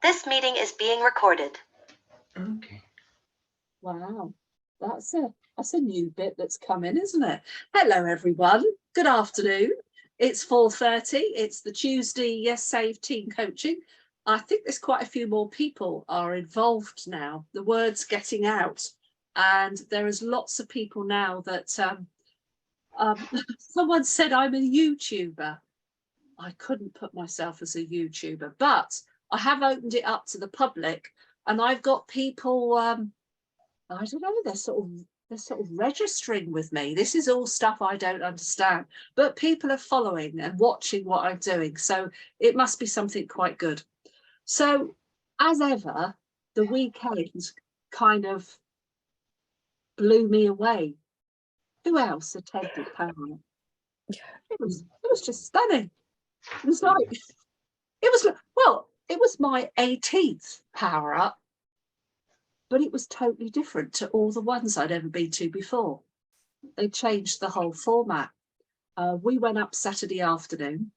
This meeting is being recorded. Okay. Wow, that's a new bit that's come in, isn't it? Hello, everyone. Good afternoon. It's 4:30. It's the Tuesday Yessave team coaching. I think there's quite a few more people are involved now. The word's getting out, and there is lots of people now that someone said I'm a YouTuber. I couldn't put myself as a YouTuber, but I have opened it up to the public, and I've got people. I don't know. They're sort of registering with me. This is all stuff I don't understand, but people are following and watching what I'm doing, so it must be something quite good. So, as ever, the weekend kind of blew me away. Who else attended Power Up? It was just stunning. It was like it was my 18th Power Up, but it was totally different to all the ones I'd ever been to before. They changed the whole format. We went up Saturday afternoon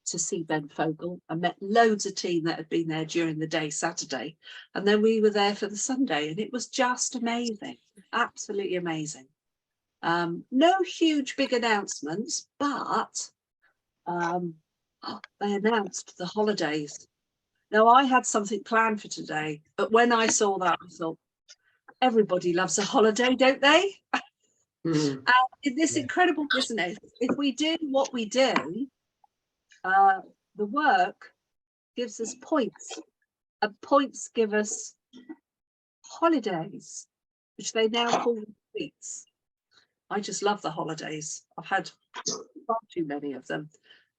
to see Ben Fogle and met loads of team that had been there during the day Saturday, and then we were there for the Sunday, and it was just amazing, absolutely amazing. No huge big announcements, but they announced the holidays. Now, I had something planned for today, but when I saw that, I thought, everybody loves a holiday, don't they? And in this incredible business, if we do what we do, the work gives us points, and points give us holidays, which they now call retreats. I just love the holidays. I've had far too many of them.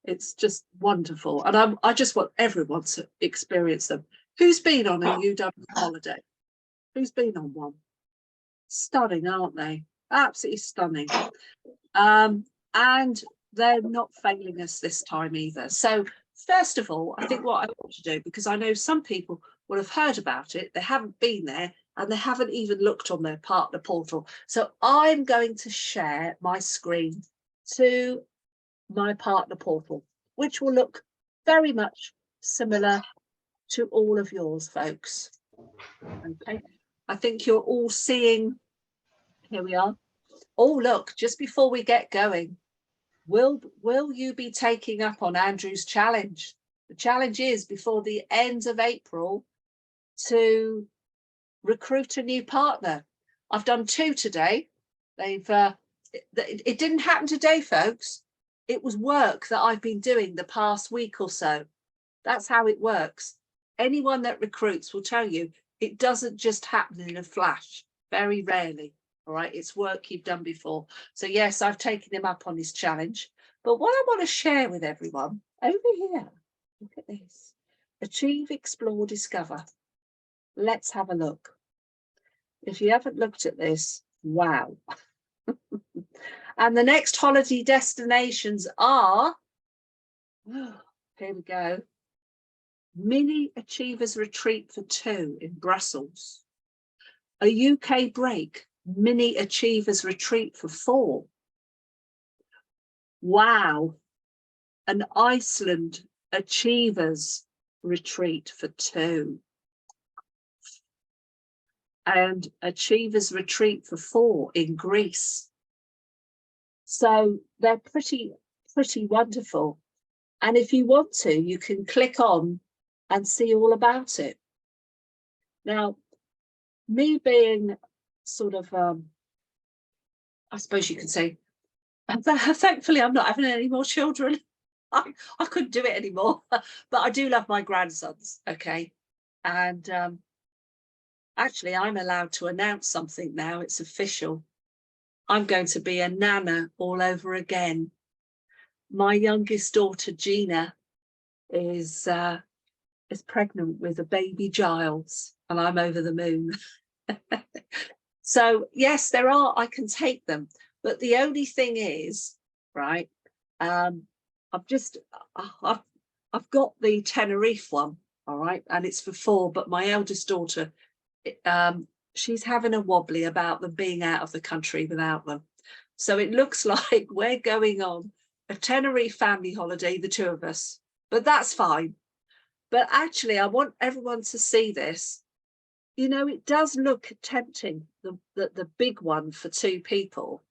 It's just wonderful, and I just want everyone to experience them. Who's been on a UW holiday? Who's been on one? Stunning, aren't they? Absolutely stunning. And they're not failing us this time either. So first of all, I think what I want to do, because I know some people will have heard about it, they haven't been there, and they haven't even looked on their partner portal. So I'm going to share my screen to my partner portal, which will look very much similar to all of yours, folks. Okay, I think you're all seeing, here we are. Oh, look, just before we get going, will you be taking up on Andrew's challenge? The challenge is before the end of April to recruit a new partner. I've done 2 today. It didn't happen today, folks. It was work that I've been doing the past week or so. That's how it works. Anyone that recruits will tell you it doesn't just happen in a flash, very rarely. All right, it's work you've done before. So yes, I've taken him up on his challenge. But what I want to share with everyone over here, look at this. Achieve, explore, discover. Let's have a look. If you haven't looked at this, wow. And the next holiday destinations are, here we go, Mini Achievers Retreat for 2 in Brussels, a UK break, Mini Achievers Retreat for 4. Wow, an Iceland Achievers Retreat for 2. And Achievers Retreat for 4 in Greece. So they're pretty wonderful. And if you want to, you can click on and see all about it. Now, me being sort of, I suppose you could say, thankfully I'm not having any more children. I couldn't do it anymore, but I do love my grandsons, okay? And actually, I'm allowed to announce something now. It's official. I'm going to be a nana all over again. My youngest daughter, Gina, is pregnant with a baby Giles, and I'm over the moon. So yes, I can take them, but the only thing is, right, I've got the Tenerife one, all right, and it's for 4, but my eldest daughter, she's having a wobbly about them being out of the country without them. So it looks like we're going on a Tenerife family holiday, the 2 of us, but that's fine. But actually, I want everyone to see this. You know, it does look tempting, the big one for 2 people.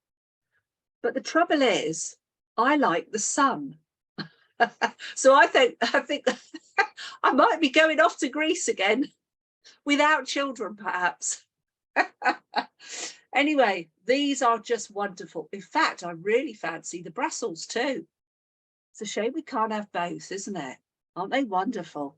But the trouble is, I like the sun. So I think I might be going off to Greece again without children, perhaps. Anyway, these are just wonderful. In fact, I really fancy the Brussels too. It's a shame we can't have both, isn't it? Aren't they wonderful?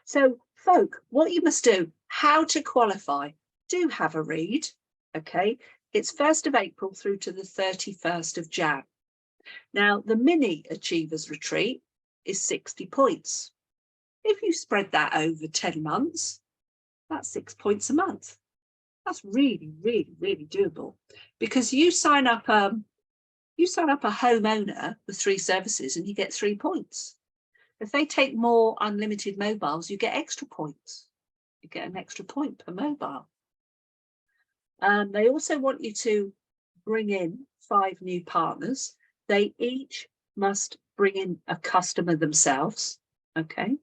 So, folk, what you must do, how to qualify, do have a read, okay? It's 1st of April through to the 31st of Jan. Now, the mini Achievers Retreat is 60 points. If you spread that over 10 months, that's 6 points a month. That's really, really, really doable, because you sign up a homeowner with 3 services and you get 3 points. If they take more unlimited mobiles, you get extra points. You get an extra point per mobile. They also want you to bring in 5 new partners. They each must bring in a customer themselves. Okay.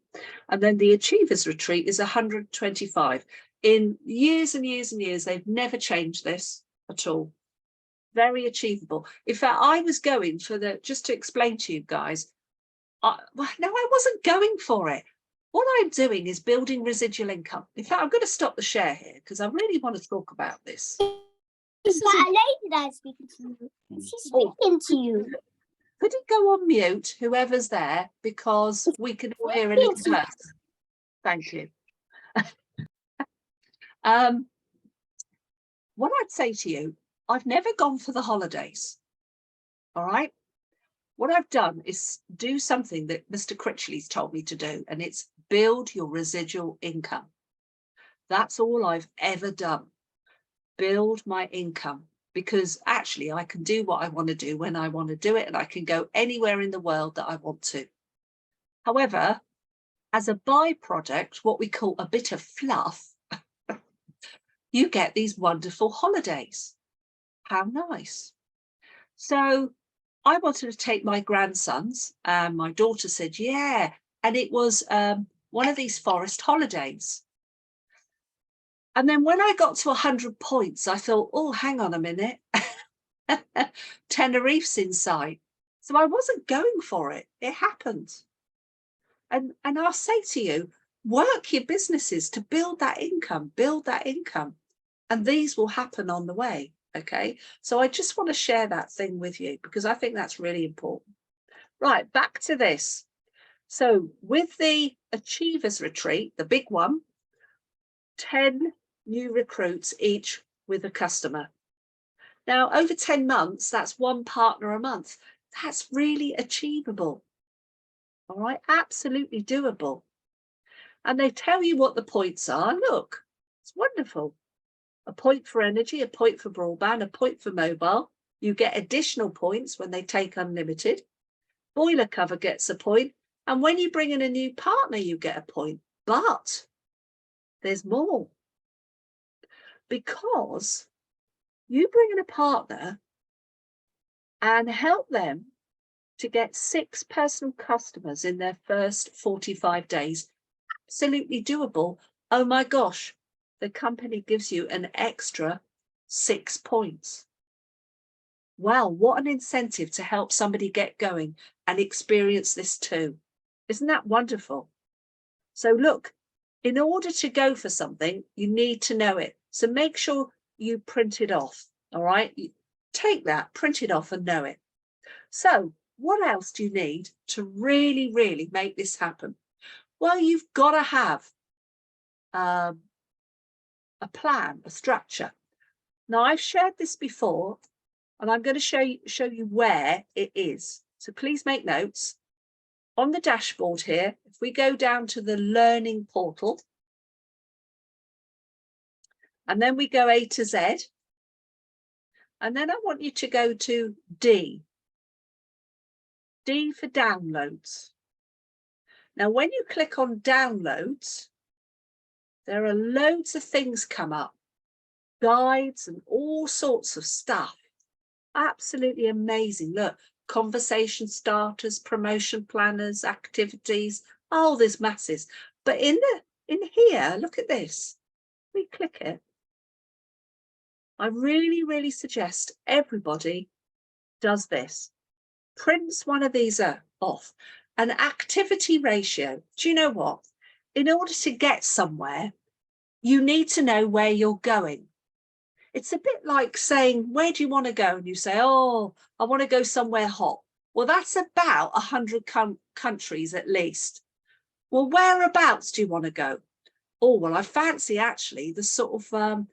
And then the Achievers Retreat is 125. In years and years and years, they've never changed this at all. Very achievable. In fact, I was going for just to explain to you guys, I wasn't going for it. What I'm doing is building residual income. In fact, I'm going to stop the share here because I really want to talk about this. Is that a lady that's speaking to you? She's speaking to you. Could it go on mute, whoever's there, because we can all hear a little person. Thank you. What I'd say to you, I've never gone for the holidays. All right. What I've done is do something that Mr. Critchley's told me to do, and it's build your residual income. That's all I've ever done. Build my income, because actually I can do what I want to do when I want to do it, and I can go anywhere in the world that I want to. However, as a byproduct, what we call a bit of fluff, you get these wonderful holidays. How nice. So I wanted to take my grandsons, and my daughter said, yeah. And it was one of these forest holidays. And then when I got to 100 points, I thought, oh, hang on a minute. Tenerife's in sight. So I wasn't going for it. It happened. And I'll say to you, work your businesses to build that income, and these will happen on the way. Okay, so I just want to share that thing with you because I think that's really important. Right, back to this. So with the Achievers Retreat, the big one, 10 new recruits each with a customer. Now, over 10 months, that's 1 partner a month. That's really achievable. All right, absolutely doable. And they tell you what the points are. Look, it's wonderful. A point for energy, a point for broadband, a point for mobile. You get additional points when they take unlimited. Boiler cover gets a point. And when you bring in a new partner, you get a point. But there's more. Because you bring in a partner and help them to get 6 personal customers in their first 45 days. Absolutely doable. Oh my gosh. The company gives you an extra 6 points. Wow, what an incentive to help somebody get going and experience this too. Isn't that wonderful? So look, in order to go for something, you need to know it. So make sure you print it off, all right? You take that, print it off and know it. So what else do you need to really, really make this happen? Well, you've got to have a plan, a structure. Now, I've shared this before, and I'm going to show you where it is. So please make notes. On the dashboard here, if we go down to the learning portal, and then we go A to Z, and then I want you to go to D. D for downloads. Now, when you click on downloads, there are loads of things come up, guides and all sorts of stuff. Absolutely amazing. Look, conversation starters, promotion planners, activities, Oh, there's masses. But in here, look at this. We click it. I really, really suggest everybody does this. Prints one of these off. An activity ratio. Do you know what? In order to get somewhere, you need to know where you're going. It's a bit like saying, where do you want to go? And you say, oh, I want to go somewhere hot. Well, that's about 100 countries at least. Well, whereabouts do you want to go? Oh, well, I fancy actually the sort of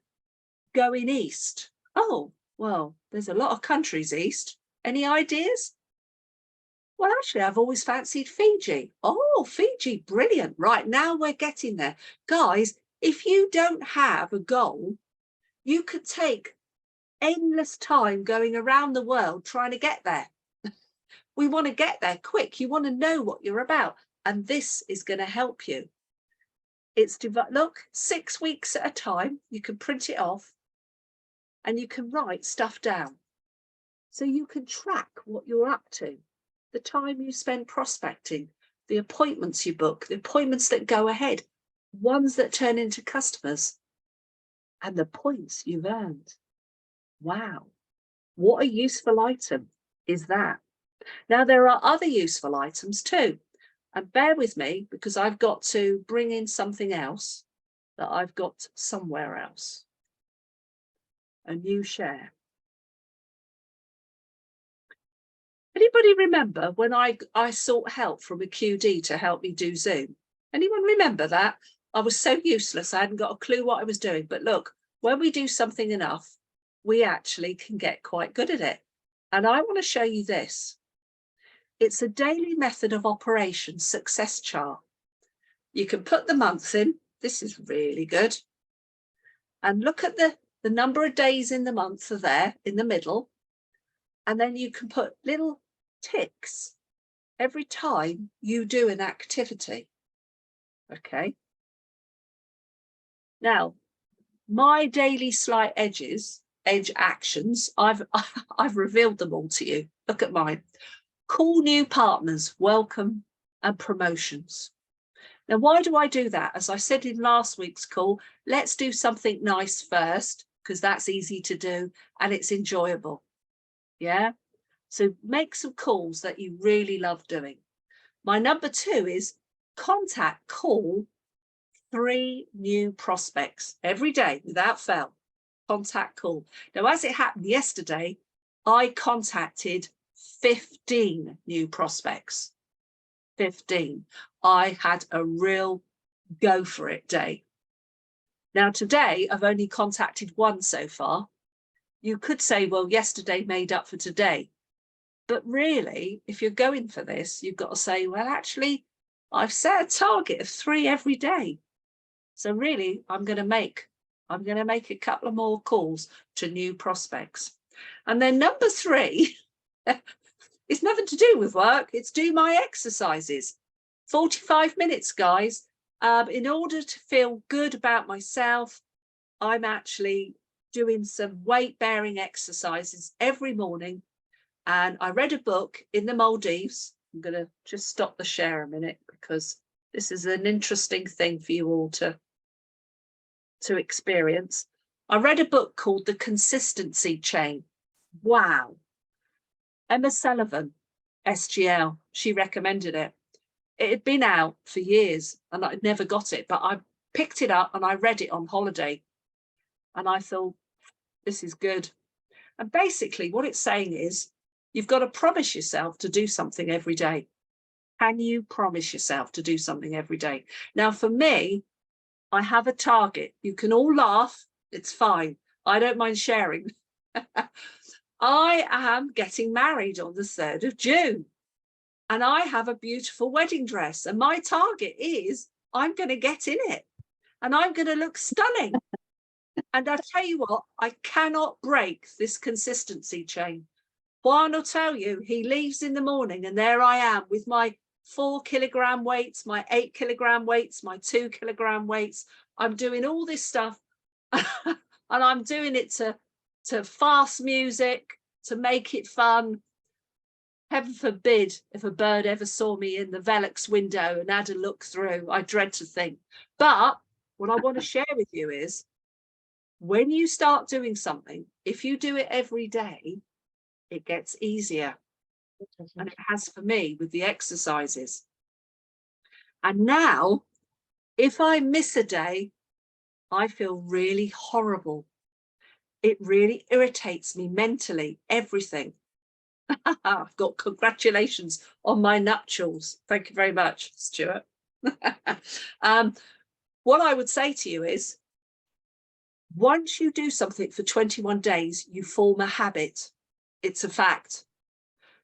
going east. Oh, well, there's a lot of countries east. Any ideas? Well, actually, I've always fancied Fiji. Oh, Fiji, brilliant. Right, now we're getting there. Guys, if you don't have a goal, you could take endless time going around the world trying to get there. We want to get there quick. You want to know what you're about. And this is going to help you. It's, look, 6 weeks at a time. You can print it off and you can write stuff down. So you can track what you're up to, the time you spend prospecting, the appointments you book, the appointments that go ahead, ones that turn into customers, and the points you've earned. Wow, what a useful item is that. Now, there are other useful items too. And bear with me because I've got to bring in something else that I've got somewhere else. A new share. Anybody remember when I sought help from a QD to help me do Zoom? Anyone remember that? I was so useless. I hadn't got a clue what I was doing. But look, when we do something enough, we actually can get quite good at it. And I want to show you this. It's a daily method of operation success chart. You can put the months in. This is really good. And look at the number of days in the month are there in the middle. And then you can put little ticks every time you do an activity. Okay. Now, my daily slight edge actions, I've revealed them all to you. Look at mine. Call new partners, welcome, and promotions. Now, why do I do that? As I said in last week's call, let's do something nice first, because that's easy to do and it's enjoyable. Yeah. So make some calls that you really love doing. My number 2 is call 3 new prospects every day without fail. Call. Now, as it happened yesterday, I contacted 15 new prospects. 15. I had a real go for it day. Now, today, I've only contacted 1 so far. You could say, well, yesterday made up for today. But really, if you're going for this, you've got to say, well, actually, I've set a target of 3 every day. So really, I'm going to make a couple of more calls to new prospects. And then number 3, it's nothing to do with work. It's do my exercises. 45 minutes, guys. In order to feel good about myself, I'm actually doing some weight-bearing exercises every morning. And I read a book in the Maldives. I'm going to just stop the share a minute because this is an interesting thing for you all to experience. I read a book called The Consistency Chain. Wow. Emma Sullivan, SGL, she recommended it. It had been out for years and I'd never got it, but I picked it up and I read it on holiday. And I thought, this is good. And basically what it's saying is, you've got to promise yourself to do something every day. Can you promise yourself to do something every day? Now, for me, I have a target. You can all laugh. It's fine. I don't mind sharing. I am getting married on the 3rd of June. And I have a beautiful wedding dress. And my target is I'm going to get in it. And I'm going to look stunning. And I tell you what, I cannot break this consistency chain. Juan will tell you, he leaves in the morning and there I am with my 4 kilogram weights, my 8 kilogram weights, my 2 kilogram weights. I'm doing all this stuff and I'm doing it to fast music, to make it fun. Heaven forbid if a bird ever saw me in the Velux window and had a look through. I dread to think. But what I want to share with you is when you start doing something, if you do it every day, it gets easier. And it has for me with the exercises. And now, if I miss a day, I feel really horrible. It really irritates me mentally, everything. I've got congratulations on my nuptials. Thank you very much, Stuart. What I would say to you is, once you do something for 21 days, you form a habit. It's a fact.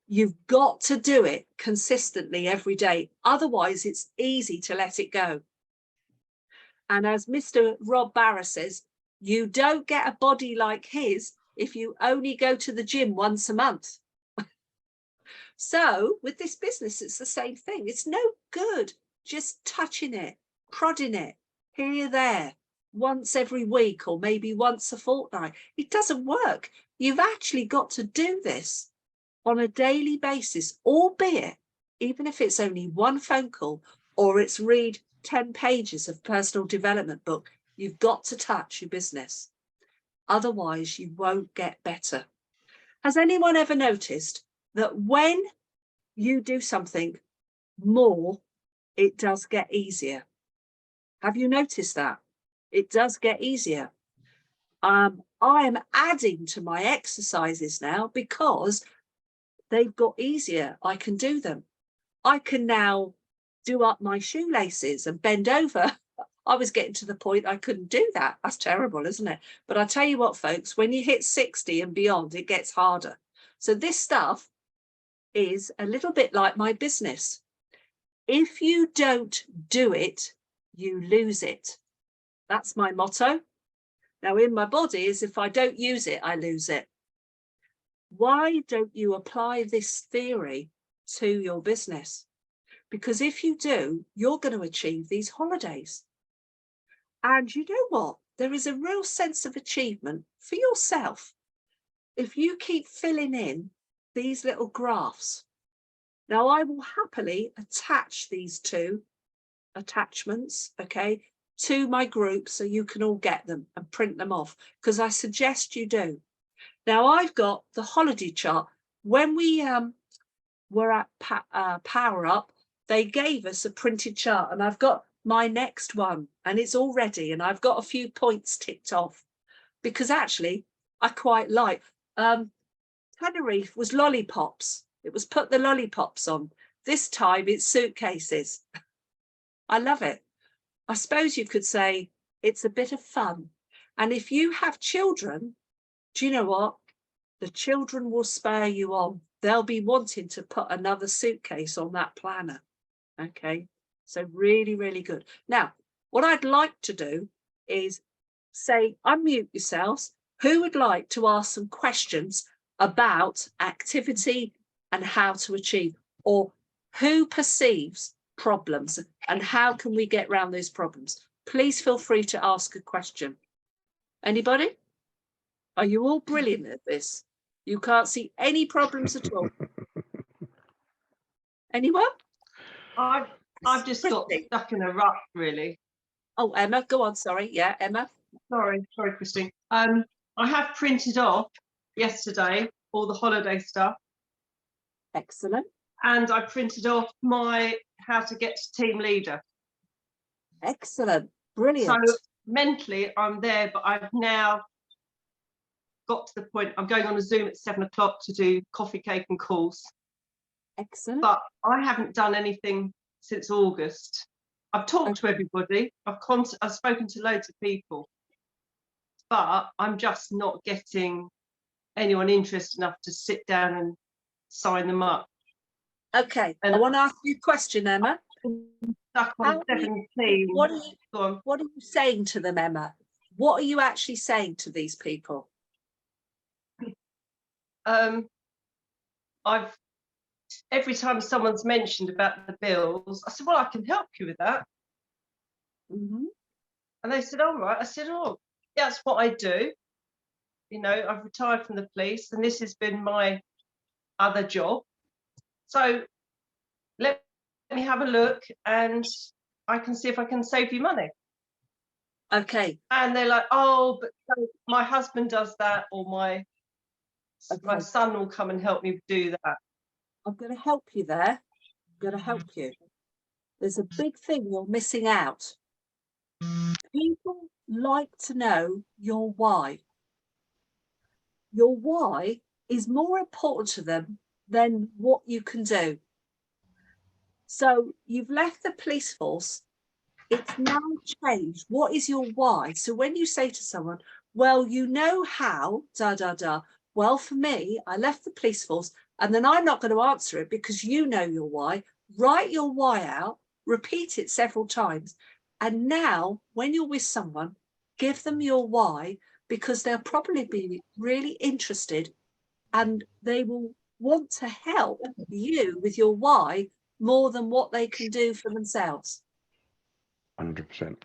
You've got to do it consistently every day. Otherwise, it's easy to let it go. And as Mr. Rob Barra says, you don't get a body like his if you only go to the gym once a month. So with this business, it's the same thing. It's no good just touching it, prodding it here, there, once every week, or maybe once a fortnight. It doesn't work. You've actually got to do this on a daily basis, albeit even if it's only one phone call or it's read 10 pages of personal development book, you've got to touch your business. Otherwise, you won't get better. Has anyone ever noticed that when you do something more, it does get easier? Have you noticed that? It does get easier. I am adding to my exercises now because they've got easier. I can do them. I can now do up my shoelaces and bend over. I was getting to the point I couldn't do that. That's terrible, isn't it? But I tell you what, folks, when you hit 60 and beyond, it gets harder. So this stuff is a little bit like my business. If you don't do it, you lose it. That's my motto. Now in my body is if I don't use it, I lose it. Why don't you apply this theory to your business? Because if you do, you're going to achieve these holidays. And you know what? There is a real sense of achievement for yourself if you keep filling in these little graphs. Now, I will happily attach these two attachments, okay, to my group so you can all get them and print them off, because I suggest you do. Now, I've got the holiday chart. When we were at Power Up, they gave us a printed chart, and I've got my next one and it's all ready, and I've got a few points ticked off because actually I quite like Tenerife was lollipops. It was put the lollipops on. This time it's suitcases. I love it. I suppose you could say it's a bit of fun. And if you have children, do you know what? The children will spur you on. They'll be wanting to put another suitcase on that planner. Okay, so really, really good. Now, what I'd like to do is say, unmute yourselves. Who would like to ask some questions about activity and how to achieve, or who perceives problems and how can we get around those problems? Please feel free to ask a question. Anybody? Are you all brilliant at this? You can't see any problems at all. Anyone? I've just got stuck in a rut, really. Oh, Emma, go on. Sorry. Yeah, Emma. Sorry, Christine. I have printed off yesterday all the holiday stuff. Excellent. And I printed off my how to get to team leader. Excellent. Brilliant. So mentally I'm there, but I've now got to the point I'm going on a Zoom at 7 o'clock to do coffee, cake and calls. Excellent. But I haven't done anything since August. I've talked to everybody. I've spoken to loads of people, but I'm just not getting anyone interested enough to sit down and sign them up. Okay, and I want to ask you a question, Emma. Stuck on 17. What are you saying to them, Emma? What are you actually saying to these people? Every time someone's mentioned about the bills, I said, well, I can help you with that. Mm-hmm. And they said, all right. I said, oh, that's what I do. You know, I've retired from the police and this has been my other job. So let me have a look and I can see if I can save you money. Okay. And they're like, oh, but my husband does that, or my son will come and help me do that. I'm going to help you there. I'm going to help you. There's a big thing you're missing out. People like to know your why. Your why is more important to them than what you can do. So you've left the police force. It's now changed. What is your why? So when you say to someone, well, you know how, da, da, da. Well, for me, I left the police force, and then I'm not going to answer it because you know your why. Write your why out, repeat it several times. And now when you're with someone, give them your why, because they'll probably be really interested and they will want to help you with your why more than what they can do for themselves. 100%.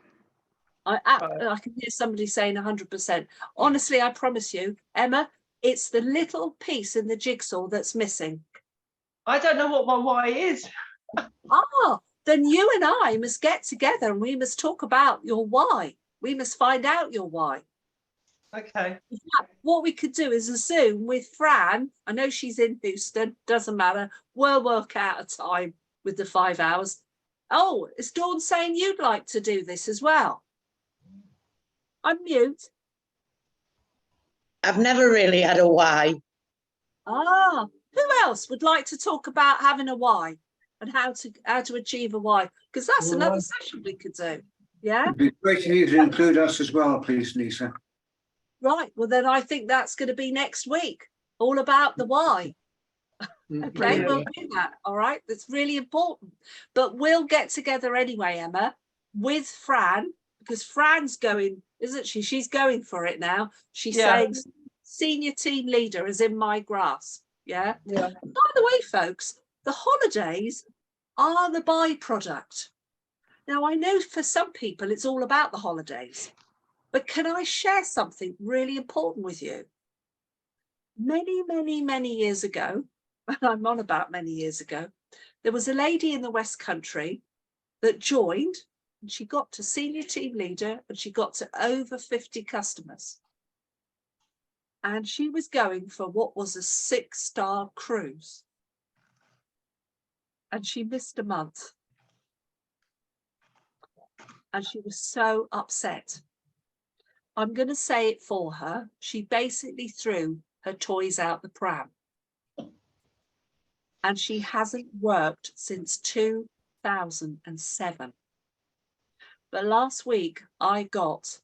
I can hear somebody saying 100%. Honestly, I promise you, Emma, it's the little piece in the jigsaw that's missing. I don't know what my why is. Then you and I must get together and we must talk about your why. We must find out your why. Okay. In fact, what we could do is a Zoom with Fran. I know she's in Houston, doesn't matter. We'll work out a time with the 5 hours. Oh, is Dawn saying you'd like to do this as well? Unmute. I've never really had a why. Who else would like to talk about having a why and how to achieve a why? Because that's another session we could do. Yeah. It'd be great if you to include us as well, please, Lisa. Right. Well, then I think that's going to be next week. All about the why. Okay, we'll do that. All right. That's really important. But we'll get together anyway, Emma, with Fran, because Fran's going, isn't she? She's going for it now. She's saying senior team leader is in my grasp. Yeah. By the way, folks, the holidays are the byproduct. Now, I know for some people it's all about the holidays, but can I share something really important with you? Many, many, many years ago, and I'm on about many years ago, there was a lady in the West Country that joined, and she got to senior team leader, and she got to over 50 customers. And she was going for what was a 6-star cruise. And she missed a month. And she was so upset. I'm going to say it for her. She basically threw her toys out the pram. And she hasn't worked since 2007. But last week, I got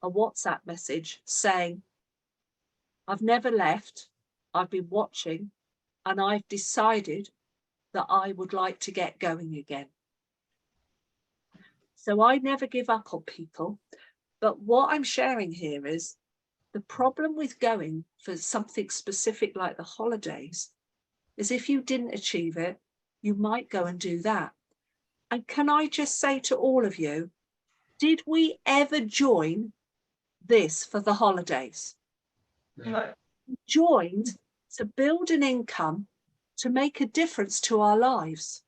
a WhatsApp message saying, I've never left, I've been watching, and I've decided that I would like to get going again. So I never give up on people. But what I'm sharing here is the problem with going for something specific like the holidays is if you didn't achieve it, you might go and do that. And can I just say to all of you, did we ever join this for the holidays? No. We joined to build an income to make a difference to our lives.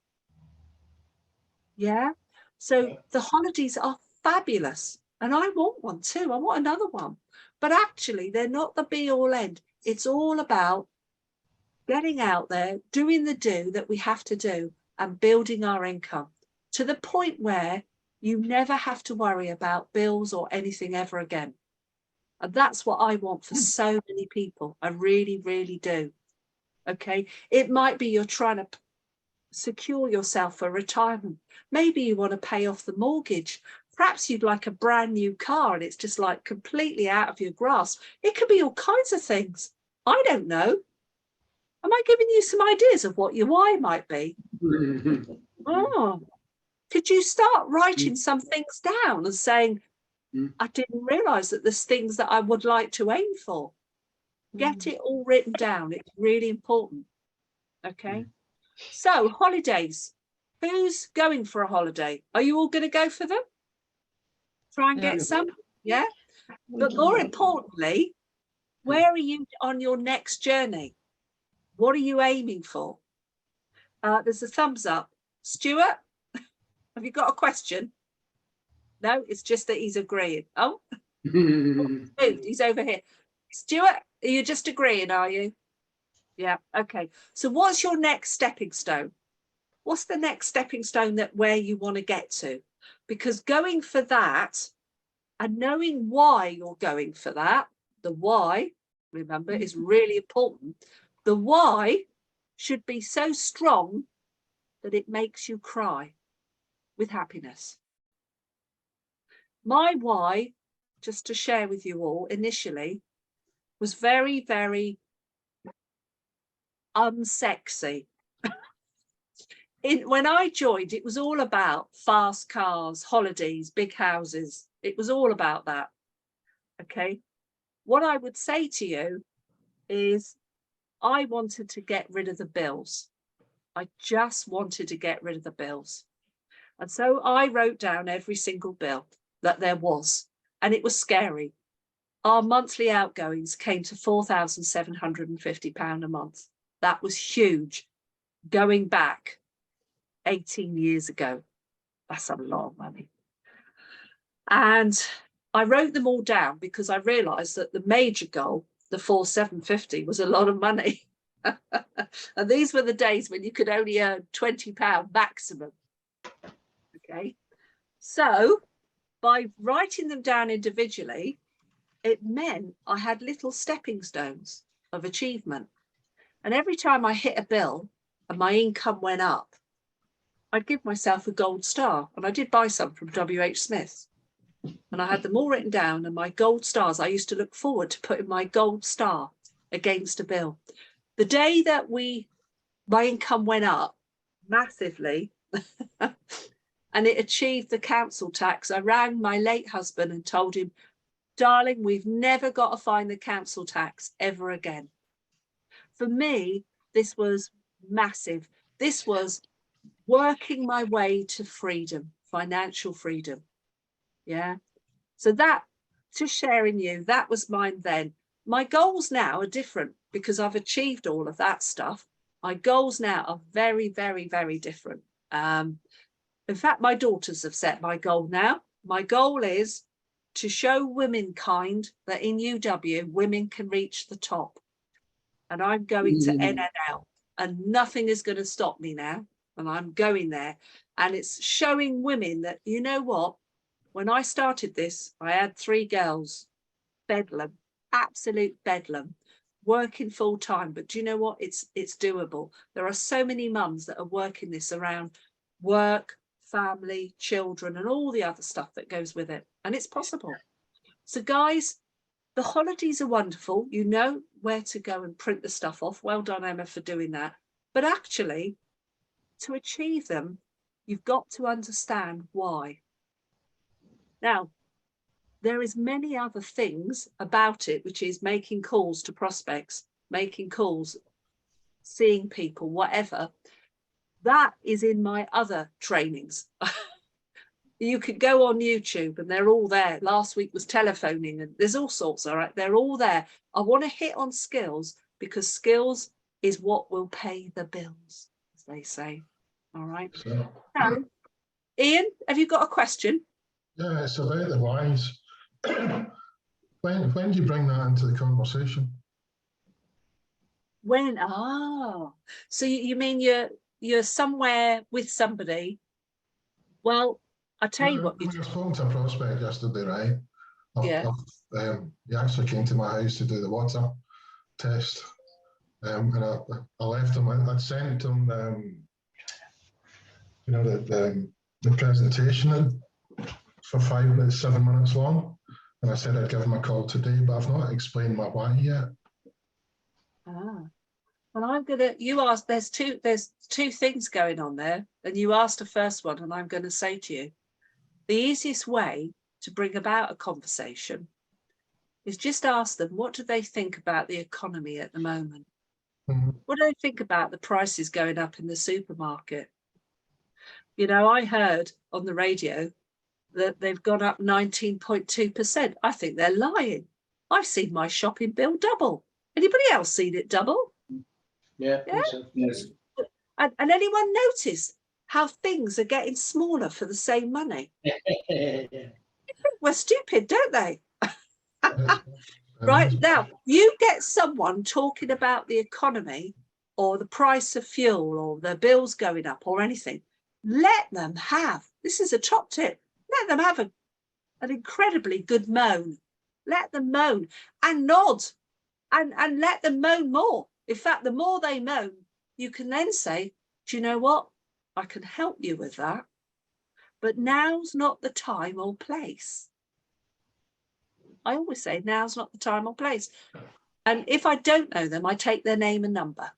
Yeah. So the holidays are fabulous. And I want one too. I want another one. But actually, they're not the be all end. It's all about getting out there, doing the do that we have to do and building our income to the point where you never have to worry about bills or anything ever again. And that's what I want for so many people. I really, really do. Okay. It might be you're trying to secure yourself for retirement. Maybe you want to pay off the mortgage. Perhaps you'd like a brand new car and it's just like completely out of your grasp. It could be all kinds of things. I don't know. Am I giving you some ideas of what your why might be? Could you start writing some things down and saying, I didn't realize that there's things that I would like to aim for. Get it all written down. It's really important. Okay. So holidays. Who's going for a holiday? Are you all going to go for them? Try and get some. Yeah. But more importantly, where are you on your next journey? What are you aiming for? There's a thumbs up. Stuart, have you got a question? No, it's just that he's agreeing. Oh, moved. He's over here. Stuart, are you just agreeing, are you? Yeah, okay. So what's your next stepping stone? What's the next stepping stone that where you want to get to? Because going for that and knowing why you're going for that, the why, remember, is really important. The why should be so strong that it makes you cry with happiness. My why, just to share with you all initially, was very, very unsexy. When I joined, it was all about fast cars, holidays, big houses. It was all about that. Okay. What I would say to you is I wanted to get rid of the bills. I just wanted to get rid of the bills. And so I wrote down every single bill that there was, and it was scary. Our monthly outgoings came to £4,750 a month. That was huge. Going back 18 years ago, that's a lot of money. And I wrote them all down because I realized that the major goal, the 4,750, was a lot of money. And these were the days when you could only earn £20 maximum. Okay. So by writing them down individually, it meant I had little stepping stones of achievement. And every time I hit a bill and my income went up, I'd give myself a gold star. And I did buy some from WH Smith. And I had them all written down, and my gold stars, I used to look forward to putting my gold star against a bill. The day that my income went up massively and it achieved the council tax, I rang my late husband and told him, darling, we've never got to find the council tax ever again. For me, this was massive. This was working my way to freedom, financial freedom. Yeah. So that, to sharing you, that was mine then. My goals now are different because I've achieved all of that stuff. My goals now are very, very, very different. In fact, my daughters have set my goal now. My goal is to show womankind that in UW, women can reach the top. And I'm going to NNL, and nothing is going to stop me now. And I'm going there. And it's showing women that, you know what? When I started this, I had 3 girls, bedlam, absolute bedlam, working full time. But do you know what? It's doable. There are so many mums that are working this around work, family, children, and all the other stuff that goes with it. And it's possible. So guys, the holidays are wonderful. You know where to go and print the stuff off. Well done, Emma, for doing that. But actually, to achieve them, you've got to understand why. Now, there is many other things about it, which is making calls to prospects, making calls, seeing people, whatever. That is in my other trainings. You could go on YouTube and they're all there. Last week was telephoning, and there's all sorts, all right? They're all there. I want to hit on skills because skills is what will pay the bills, as they say. All right. So, Ian, have you got a question? Yeah, it's about the whys. When do you bring that into the conversation? When? So you mean you're somewhere with somebody? Well, I tell you what. I was talking to a prospect yesterday, right? Yeah. He actually came to my house to do the WhatsApp test, and I left him. I'd sent him, the presentation for 7 minutes long, and I said I'd give him a call today, but I've not explained my why yet. Well, I'm gonna. You asked. There's two things going on there, and you asked the first one, and I'm going to say to you, the easiest way to bring about a conversation is just ask them, what do they think about the economy at the moment? Mm-hmm. What do they think about the prices going up in the supermarket? You know, I heard on the radio that they've gone up 19.2%. I think they're lying. I've seen my shopping bill double. Anybody else seen it double? Yeah. Yeah? Yes. And anyone notice how things are getting smaller for the same money? We're stupid, don't they? Right now, you get someone talking about the economy or the price of fuel or the bills going up or anything. Let them have, this is a top tip, let them have an incredibly good moan. Let them moan and nod and let them moan more. In fact, the more they moan, you can then say, do you know what? I can help you with that. But now's not the time or place. I always say now's not the time or place. And if I don't know them, I take their name and number.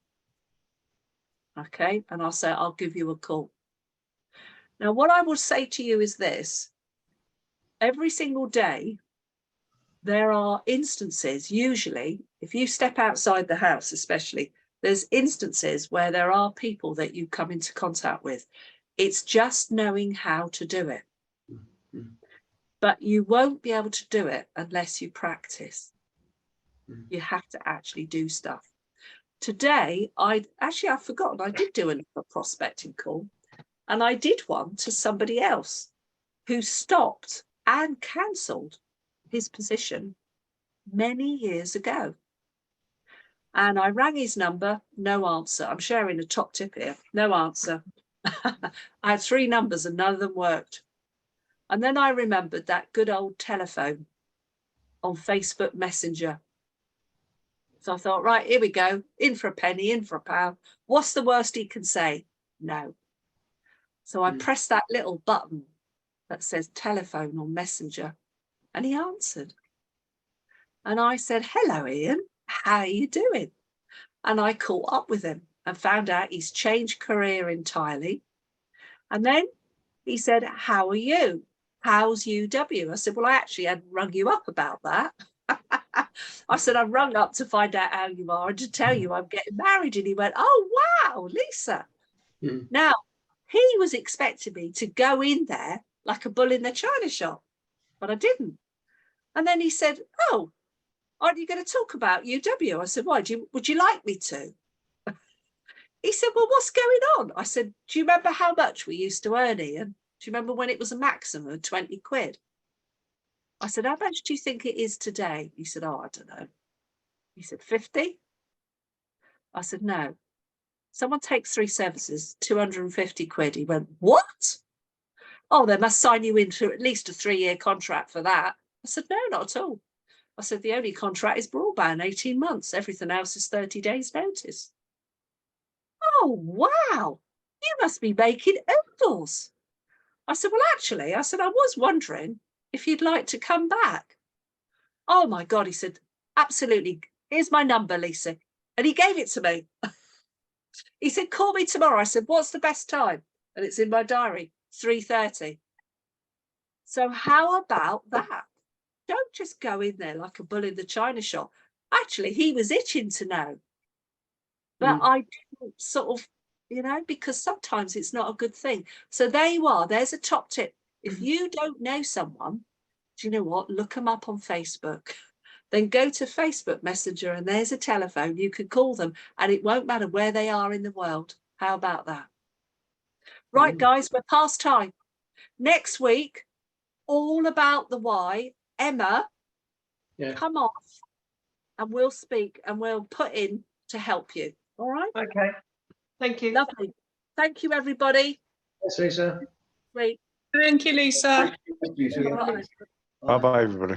Okay. And I'll say, I'll give you a call. Now, what I will say to you is this. Every single day, there are instances, usually, if you step outside the house, especially, there's instances where there are people that you come into contact with. It's just knowing how to do it. But you won't be able to do it unless you practice. You have to actually do stuff. Today, I've forgotten, I did do a prospecting call, and I did one to somebody else who stopped and cancelled his position many years ago. And I rang his number, no answer. I'm sharing a top tip here, no answer. I had 3 numbers and none of them worked. And then I remembered that good old telephone on Facebook Messenger. So I thought, right, here we go. In for a penny, in for a pound. What's the worst he can say? No. So I pressed that little button that says telephone or messenger, and he answered. And I said, hello, Ian, how are you doing? And I caught up with him and found out he's changed career entirely. And then he said, how are you? How's UW? I said, well, I actually hadn't rung you up about that. I said, I rung up to find out how you are and to tell you I'm getting married. And he went, oh, wow, Lisa. Now, he was expecting me to go in there like a bull in the china shop, but I didn't. And then he said, oh, aren't you going to talk about UW? I said, why? Would you like me to? He said, well, what's going on? I said, do you remember how much we used to earn, Ian? Do you remember when it was a maximum of 20 quid? I said, how much do you think it is today? He said, oh, I don't know. He said, 50? I said, no. Someone takes 3 services, 250 quid. He went, what? Oh, they must sign you into at least a 3-year contract for that. I said, no, not at all. I said, the only contract is broadband, 18 months. Everything else is 30 days notice. Oh, wow. You must be making oodles. I said, well, actually, I was wondering if you'd like to come back. Oh, my God, he said, absolutely. Here's my number, Lisa. And he gave it to me. He said, call me tomorrow. I said, what's the best time? And it's in my diary, 3:30. So how about that? Don't just go in there like a bull in the china shop. Actually, he was itching to know. But I didn't sort of, because sometimes it's not a good thing. So there you are. There's a top tip. If you don't know someone, do you know what? Look them up on Facebook. Then go to Facebook Messenger and there's a telephone. You can call them and it won't matter where they are in the world. How about that? Right, guys, we're past time. Next week, all about the why. Emma, come off and we'll speak and we'll put in to help you. All right? Okay. Thank you. Lovely. Thank you, everybody. Thanks, Lisa. Great. Thank you, Lisa. Thank you, Lisa. Bye. Bye bye, everybody.